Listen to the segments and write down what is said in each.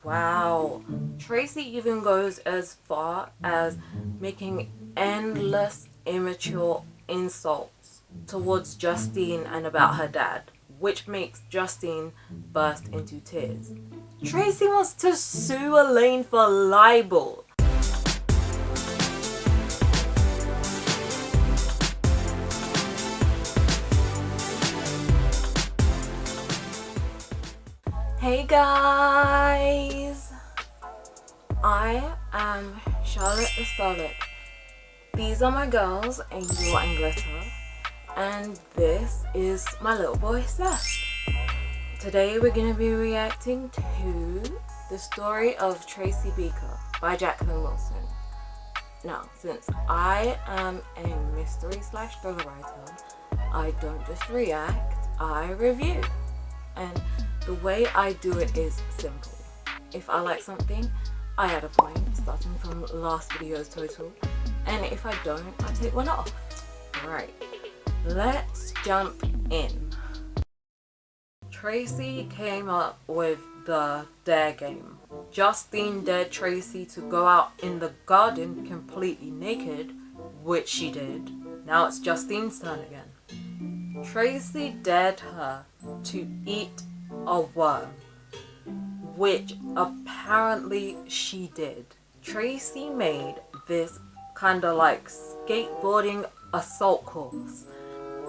Wow. Tracy even goes as far as making endless immature insults towards Justine and about her dad, which makes Justine burst into tears. Tracy wants to sue Elaine for libel. Hey guys! I am Charlotte the Starlet. These are my girls, Angel and Glitter, and this is my little boy Seth. Today we're going to be reacting to the story of Tracy Beaker by Jacqueline Wilson. Now, since I am a mystery/thriller writer, I don't just react, I review. And the way I do it is simple. If I like something, I add a point, starting from last video's total. And if I don't, I take one off. Alright, let's jump in. Tracy came up with the dare game. Justine dared Tracy to go out in the garden completely naked, which she did. Now it's Justine's turn again. Tracy dared her to eat a worm, which apparently she did. Tracy made this kind of like skateboarding assault course,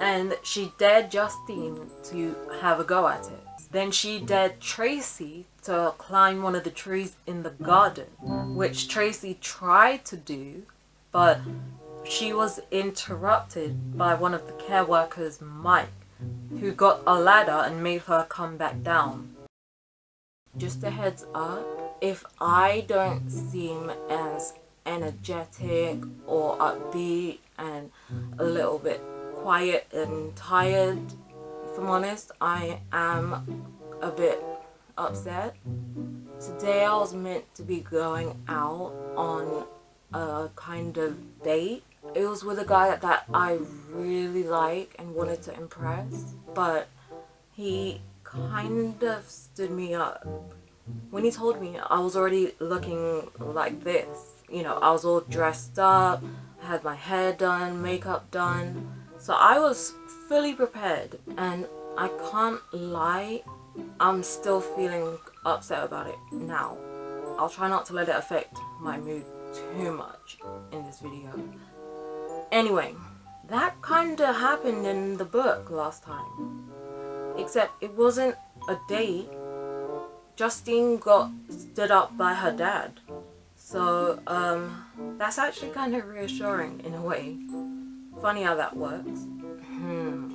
and she dared Justine to have a go at it. Then she dared Tracy to climb one of the trees in the garden, which Tracy tried to do, but she was interrupted by one of the care workers, Mike, who got a ladder and made her come back down. Just a heads up, if I don't seem as energetic or upbeat and a little bit quiet and tired, if I'm honest, I am a bit upset. Today I was meant to be going out on a kind of date. It was with a guy that I really like and wanted to impress, but he kind of stood me up. When he told me, I was already looking like this. You know, I was all dressed up, I had my hair done, makeup done, so I was fully prepared, and I can't lie, I'm still feeling upset about it now. I'll try not to let it affect my mood too much in this video. Anyway, that kinda happened in the book last time. Except it wasn't a date. Justine got stood up by her dad. So, that's actually kind of reassuring in a way. Funny how that works.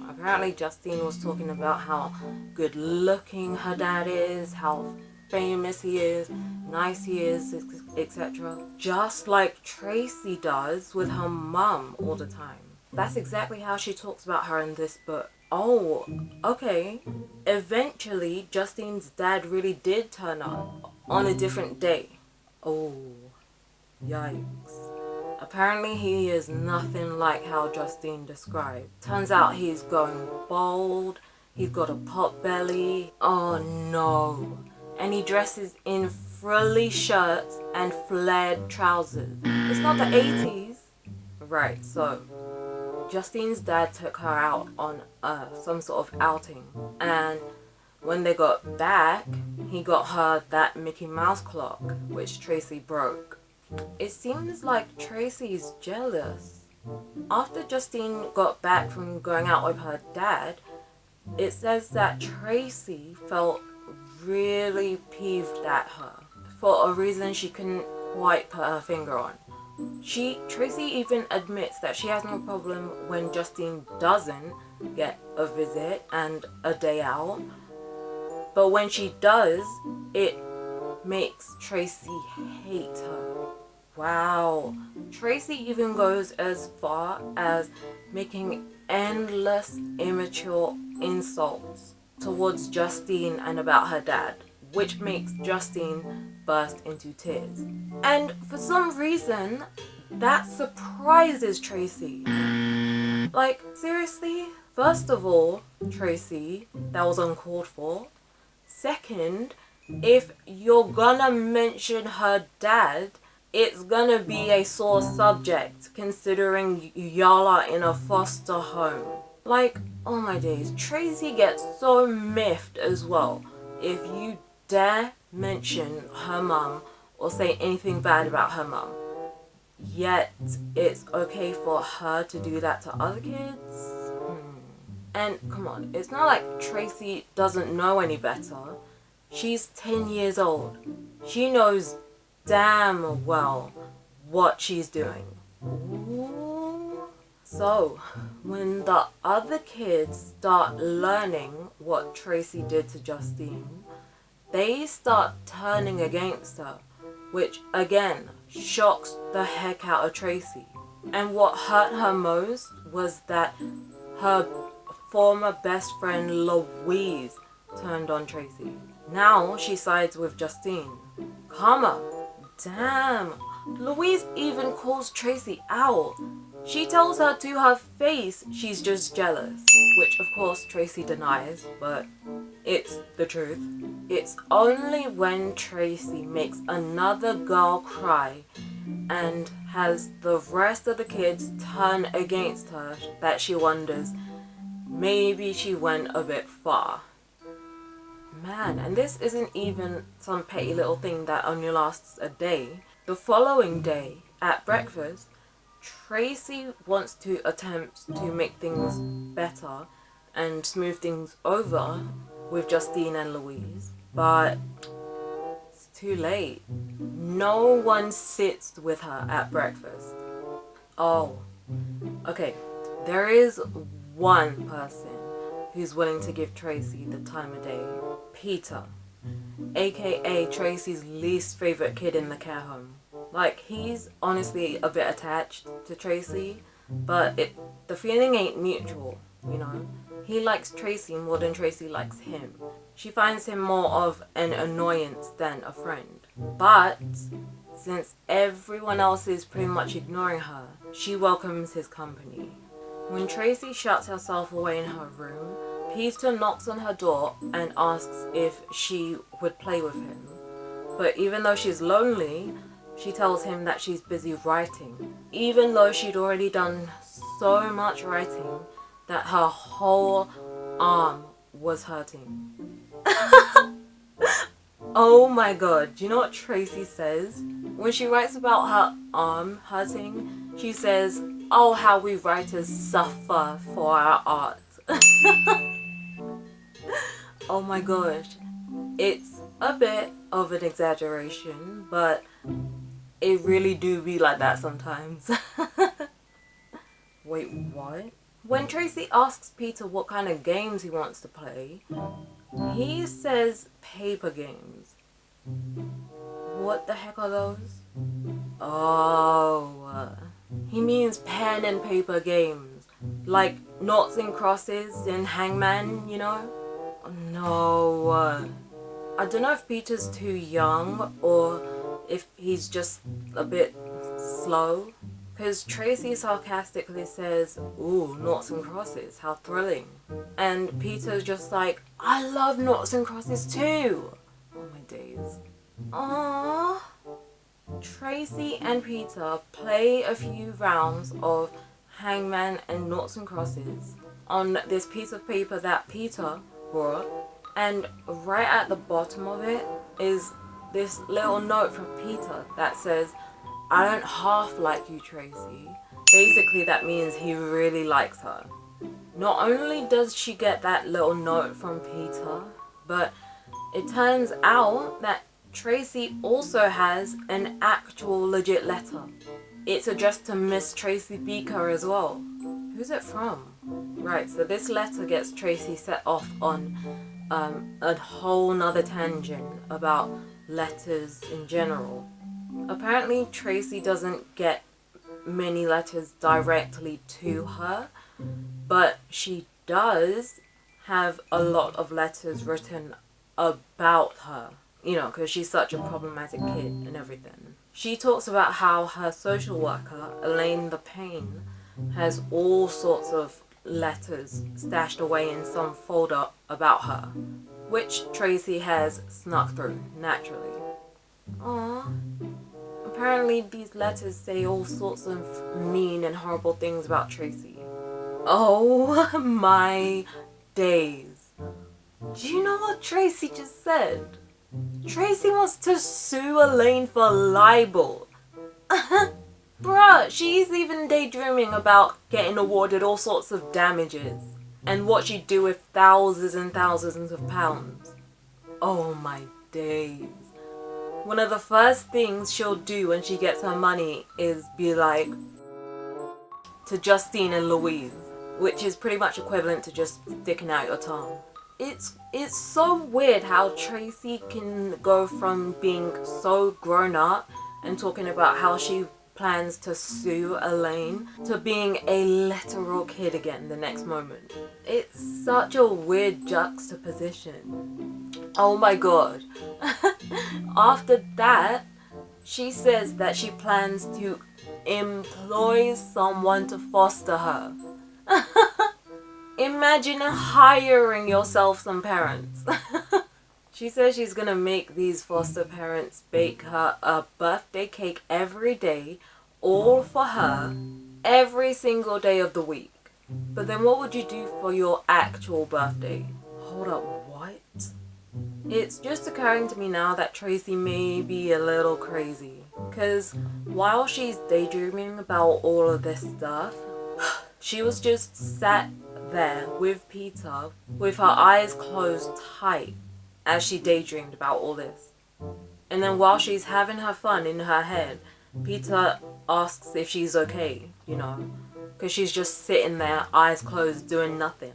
Apparently Justine was talking about how good looking her dad is, how famous he is, nice he is, etc. Just like Tracy does with her mum all the time. That's exactly how she talks about her in this book. Oh, okay. Eventually, Justine's dad really did turn up on a different day. Oh, yikes. Apparently he is nothing like how Justine described. Turns out he's going bald, he's got a pot belly. Oh no. And he dresses in frilly shirts and flared trousers. It's not the 80s. Right, so Justine's dad took her out on some sort of outing, and when they got back, he got her that Mickey Mouse clock, which Tracy broke. It seems like Tracy's jealous. After Justine got back from going out with her dad, it says that Tracy felt really peeved at her for a reason she couldn't quite put her finger on. Tracy even admits that she has no problem when Justine doesn't get a visit and a day out, but when she does, it makes Tracy hate her. Wow. Tracy even goes as far as making endless immature insults towards Justine and about her dad, which makes Justine burst into tears. And for some reason, that surprises Tracy. Like, seriously? First of all, Tracy, that was uncalled for. Second, if you're gonna mention her dad, it's gonna be a sore subject considering y'all are in a foster home. Like, oh my days, Tracy gets so miffed as well if you dare mention her mum or say anything bad about her mum. Yet it's okay for her to do that to other kids. And come on, it's not like Tracy doesn't know any better. She's 10 years old. She knows damn well what she's doing. Ooh. So, when the other kids start learning what Tracy did to Justine, they start turning against her, which again shocks the heck out of Tracy. And what hurt her most was that her former best friend Louise turned on Tracy. Now she sides with Justine. Karma. Damn. Louise even calls Tracy out. She tells her to her face she's just jealous, which of course Tracy denies, but it's the truth. It's only when Tracy makes another girl cry and has the rest of the kids turn against her that she wonders maybe she went a bit far. Man, and this isn't even some petty little thing that only lasts a day. The following day, at breakfast, Tracy wants to attempt to make things better and smooth things over with Justine and Louise, but it's too late. No one sits with her at breakfast. Oh, okay, there is one person who's willing to give Tracy the time of day. Peter, aka Tracy's least favorite kid in the care home. Like, he's honestly a bit attached to Tracy, but the feeling ain't mutual, you know. He likes Tracy more than Tracy likes him. She finds him more of an annoyance than a friend. But since everyone else is pretty much ignoring her, she welcomes his company. When Tracy shuts herself away in her room, Peter knocks on her door and asks if she would play with him. But even though she's lonely, she tells him that she's busy writing, even though she'd already done so much writing that her whole arm was hurting. Oh my god, do you know what Tracy says? When she writes about her arm hurting, she says, "Oh, how we writers suffer for our art." Oh my gosh, it's a bit of an exaggeration, but it really do be like that sometimes. Wait, what? When Tracy asks Peter what kind of games he wants to play, he says paper games. What the heck are those? Oh, he means pen and paper games, like noughts and crosses and hangman, you know? No, I don't know if Peter's too young or if he's just a bit slow, because Tracy sarcastically says, "Ooh, noughts and crosses, how thrilling." And Peter's just like, "I love noughts and crosses too." Oh my days. Aww. Tracy and Peter play a few rounds of hangman and noughts and crosses on this piece of paper that Peter brought, and right at the bottom of it is this little note from Peter that says, "I don't half like you, Tracy." Basically that means he really likes her. Not only does she get that little note from Peter, but it turns out that Tracy also has an actual legit letter. It's addressed to Miss Tracy Beaker as well. Who's it from? Right, so this letter gets Tracy set off on a whole nother tangent about letters in general. Apparently Tracy doesn't get many letters directly to her, but she does have a lot of letters written about her, you know, because she's such a problematic kid and everything. She talks about how her social worker, Elaine the Pain, has all sorts of letters stashed away in some folder about her. which Tracy has snuck through, naturally. Aww. Apparently these letters say all sorts of mean and horrible things about Tracy. Oh my days. Do you know what Tracy just said? Tracy wants to sue Elaine for libel. Bruh, she's even daydreaming about getting awarded all sorts of damages and what she'd do with thousands and thousands of pounds. Oh my days. One of the first things she'll do when she gets her money is be like to Justine and Louise, which is pretty much equivalent to just sticking out your tongue. It's so weird how Tracy can go from being so grown up and talking about how she plans to sue Elaine to being a literal kid again the next moment. It's such a weird juxtaposition. Oh my god. After that, she says that she plans to employ someone to foster her. Imagine hiring yourself some parents. She says she's gonna make these foster parents bake her a birthday cake every day, all for her, every single day of the week. But then what would you do for your actual birthday? Hold up, what? It's just occurring to me now that Tracy may be a little crazy. Because while she's daydreaming about all of this stuff, she was just sat there with Peter with her eyes closed tight as she daydreamed about all this. And then while she's having her fun in her head, Peter asks if she's okay, you know, because she's just sitting there, eyes closed, doing nothing.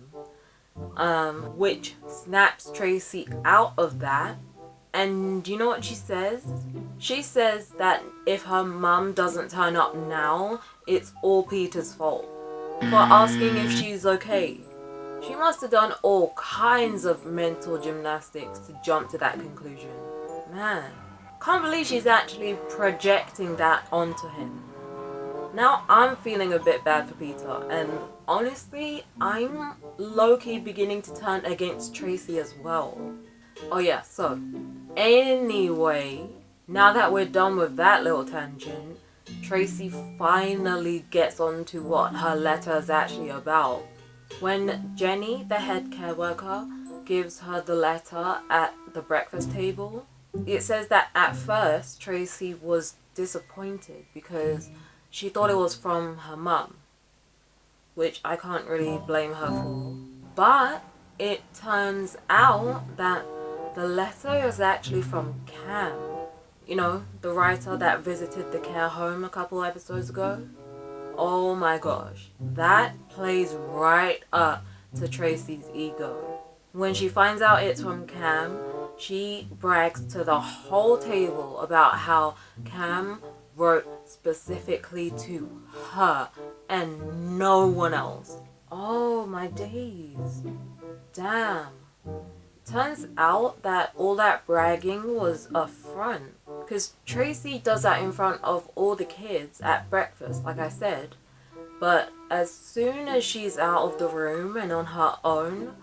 Which snaps Tracy out of that. And you know what she says? She says that if her mum doesn't turn up now, it's all Peter's fault for asking if she's okay. She must have done all kinds of mental gymnastics to jump to that conclusion. Man, can't believe she's actually projecting that onto him. Now I'm feeling a bit bad for Peter, and honestly, I'm low-key beginning to turn against Tracy as well. Oh yeah, so anyway, now that we're done with that little tangent, Tracy finally gets on to what her letter is actually about. When Jenny, the head care worker, gives her the letter at the breakfast table, it says that at first Tracy was disappointed because she thought it was from her mum, which I can't really blame her for. But it turns out that the letter is actually from Cam. You know, the writer that visited the care home a couple episodes ago. Oh my gosh, that plays right up to Tracy's ego. When she finds out it's from Cam, she brags to the whole table about how Cam wrote specifically to her and no one else. Oh my days. Damn. Turns out that all that bragging was a front. Because Tracy does that in front of all the kids at breakfast, like I said. But as soon as she's out of the room and on her own,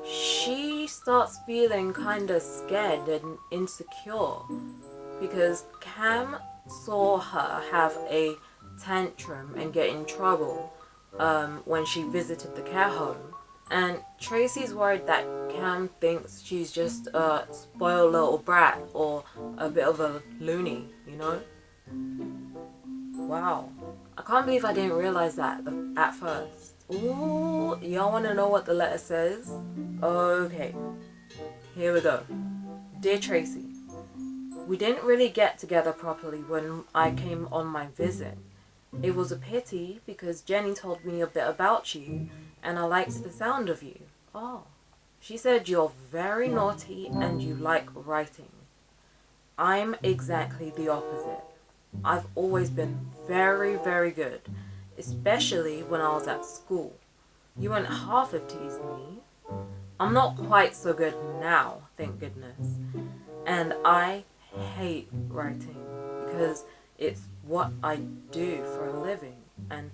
she starts feeling kind of scared and insecure. Because Cam saw her have a tantrum and get in trouble when she visited the care home. And Tracy's worried that Cam thinks she's just a spoiled little brat or a bit of a loony, you know? Wow. I can't believe I didn't realize that at first. Ooh, y'all want to know what the letter says? Okay, here we go. Dear Tracy, we didn't really get together properly when I came on my visit. It was a pity because Jenny told me a bit about you and I liked the sound of you. Oh, she said you're very naughty and you like writing. I'm exactly the opposite. I've always been very, very good, especially when I was at school. You wouldn't half have teased me. I'm not quite so good now, thank goodness. And I hate writing because it's what I do for a living. And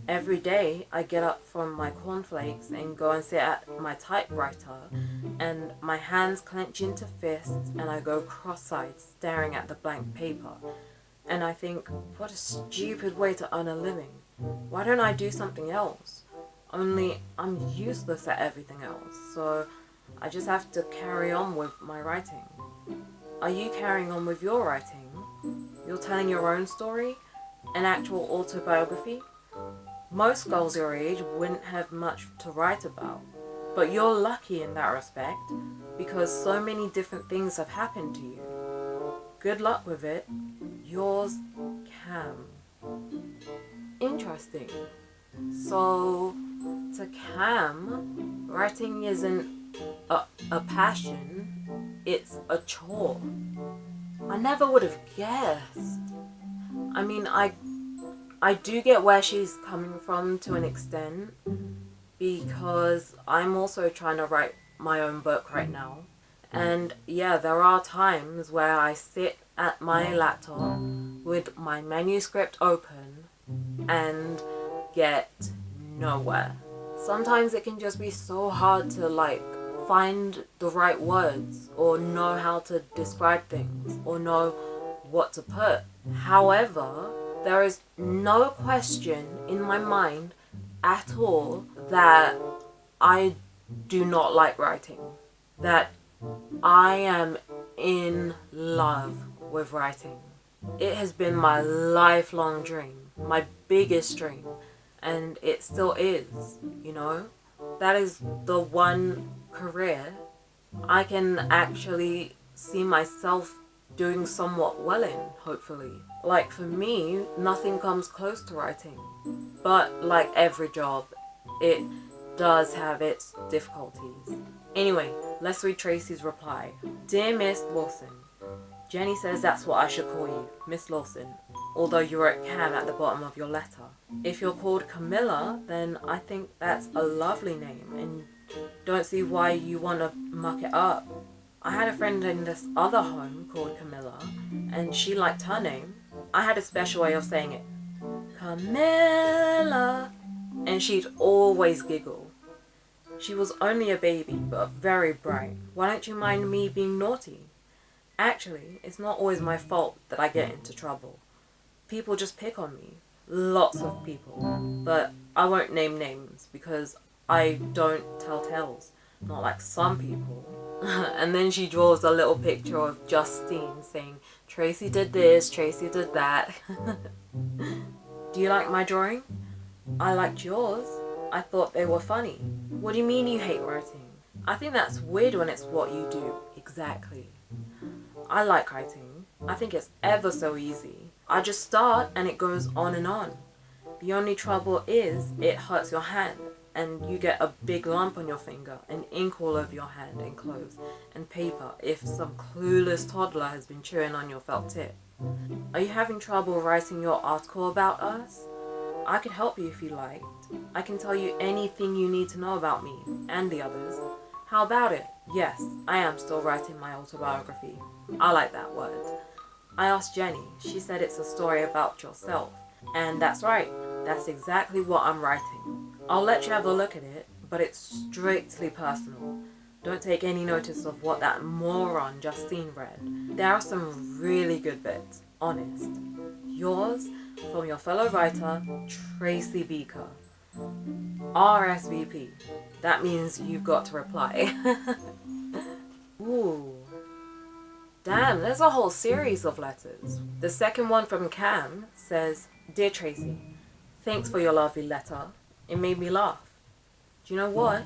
Every day I get up from my cornflakes and go and sit at my typewriter, and my hands clench into fists and I go cross-eyed staring at the blank paper. And I think, what a stupid way to earn a living. Why don't I do something else? Only I'm useless at everything else, so I just have to carry on with my writing. Are you carrying on with your writing? You're telling your own story? An actual autobiography? Most girls your age wouldn't have much to write about, but you're lucky in that respect because so many different things have happened to you. Good luck with it. Yours, Cam. Interesting. So, to Cam, writing isn't a passion, it's a chore. I never would have guessed. I mean, I do get where she's coming from to an extent, because I'm also trying to write my own book right now. And yeah, there are times where I sit at my laptop with my manuscript open and get nowhere. Sometimes it can just be so hard to find the right words or know how to describe things or know what to put. However, there is no question in my mind at all that I do not like writing. That I am in love with writing. It has been my lifelong dream, my biggest dream, and it still is, you know? That is the one career I can actually see myself doing somewhat well in, hopefully. Like for me, nothing comes close to writing. But like every job, it does have its difficulties. Anyway, let's read Tracy's reply. Dear Miss Lawson, Jenny says that's what I should call you, Miss Lawson, although you wrote Cam at the bottom of your letter. If you're called Camilla, then I think that's a lovely name and don't see why you want to muck it up. I had a friend in this other home called Camilla, and she liked her name. I had a special way of saying it. Camilla! And she'd always giggle. She was only a baby, but very bright. Why don't you mind me being naughty? Actually, it's not always my fault that I get into trouble. People just pick on me. Lots of people. But I won't name names because I don't tell tales. Not like some people. And then she draws a little picture of Justine saying, Tracy did this, Tracy did that. Do you like my drawing? I liked yours. I thought they were funny. What do you mean you hate writing? I think that's weird when it's what you do. Exactly. I like writing. I think it's ever so easy. I just start and it goes on and on. The only trouble is it hurts your hand and you get a big lump on your finger and ink all over your hand and clothes and paper if some clueless toddler has been chewing on your felt tip. Are you having trouble writing your article about us? I could help you if you liked. I can tell you anything you need to know about me and the others. How about it? Yes, I am still writing my autobiography. I like that word. I asked Jenny. She said it's a story about yourself. And that's right. That's exactly what I'm writing. I'll let you have a look at it, but it's strictly personal. Don't take any notice of what that moron Justine read. There are some really good bits. Honest. Yours, from your fellow writer, Tracy Beaker. RSVP. That means you've got to reply. Ooh. Damn, there's a whole series of letters. The second one from Cam says, Dear Tracy, thanks for your lovely letter. It made me laugh. Do you know what?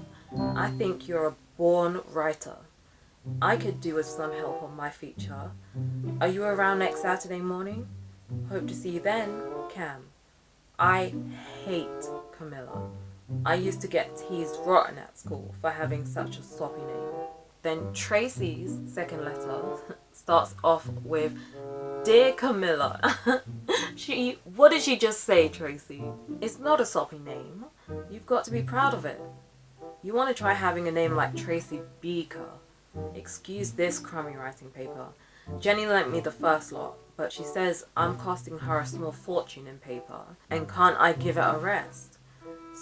I think you're a born writer. I could do with some help on my feature. Are you around next Saturday morning? Hope to see you then, Cam. I hate Camilla. I used to get teased rotten at school for having such a soppy name. Then Tracy's second letter starts off with, Dear Camilla. What did she just say, Tracy? It's not a soppy name. You've got to be proud of it. You want to try having a name like Tracy Beaker. Excuse this crummy writing paper. Jenny lent me the first lot, but she says I'm costing her a small fortune in paper, and can't I give it a rest?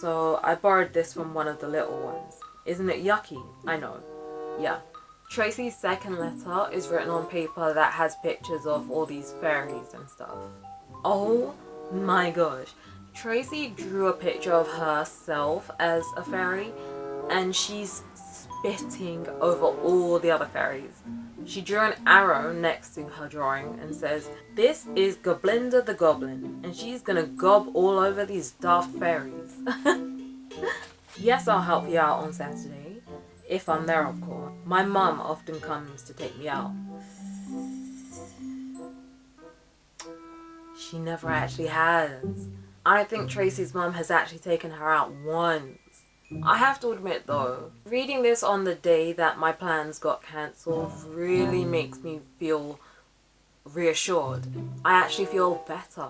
So I borrowed this from one of the little ones. Isn't it yucky? I know. Yeah. Tracy's second letter is written on paper that has pictures of all these fairies and stuff. Oh my gosh. Tracy drew a picture of herself as a fairy, and she's spitting over all the other fairies. She drew an arrow next to her drawing and says, "This is Goblinda the Goblin, and she's gonna gob all over these daft fairies." Yes, I'll help you out on Saturday. If I'm there, of course. My mum often comes to take me out. She never actually has. I don't think Tracy's mum has actually taken her out once. I have to admit though, reading this on the day that my plans got cancelled really makes me feel reassured. I actually feel better.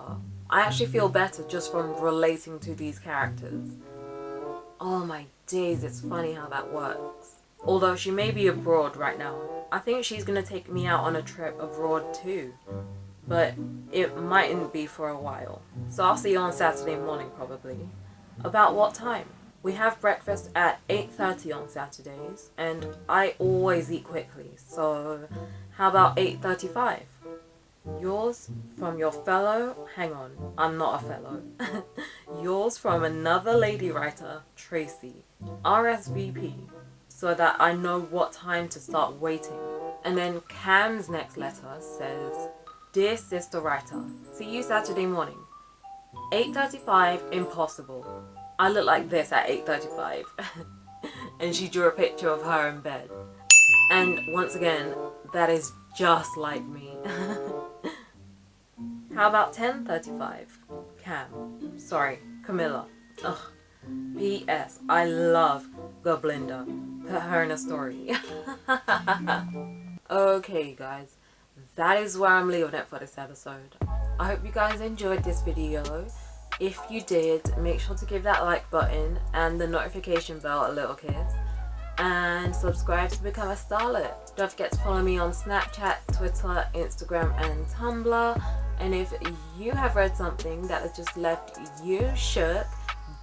I actually feel better just from relating to these characters. Oh my days, it's funny how that works. Although she may be abroad right now. I think she's gonna take me out on a trip abroad too. But it mightn't be for a while. So I'll see you on Saturday morning probably. About what time? We have breakfast at 8:30 on Saturdays, and I always eat quickly, so how about 8:35? Yours from your fellow, hang on, I'm not a fellow. Yours from another lady writer, Tracy. RSVP, so that I know what time to start waiting. And then Cam's next letter says, "Dear sister writer, see you Saturday morning. 8:35, impossible. I look like this at 8:35. And she drew a picture of her in bed. And once again, that is just like me. How about 10:35? Cam. Sorry, Camilla. Ugh. P.S. I love Goblinda. Put her in a story." Okay, guys. That is where I'm leaving it for this episode. I hope you guys enjoyed this video. If you did, make sure to give that like button and the notification bell a little kiss. And subscribe to become a starlet. Don't forget to follow me on Snapchat, Twitter, Instagram and Tumblr. And if you have read something that has just left you shook,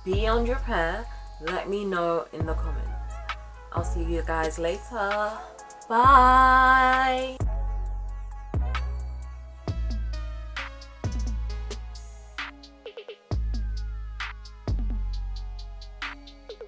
beyond your pair, let me know in the comments. I'll see you guys later. Bye!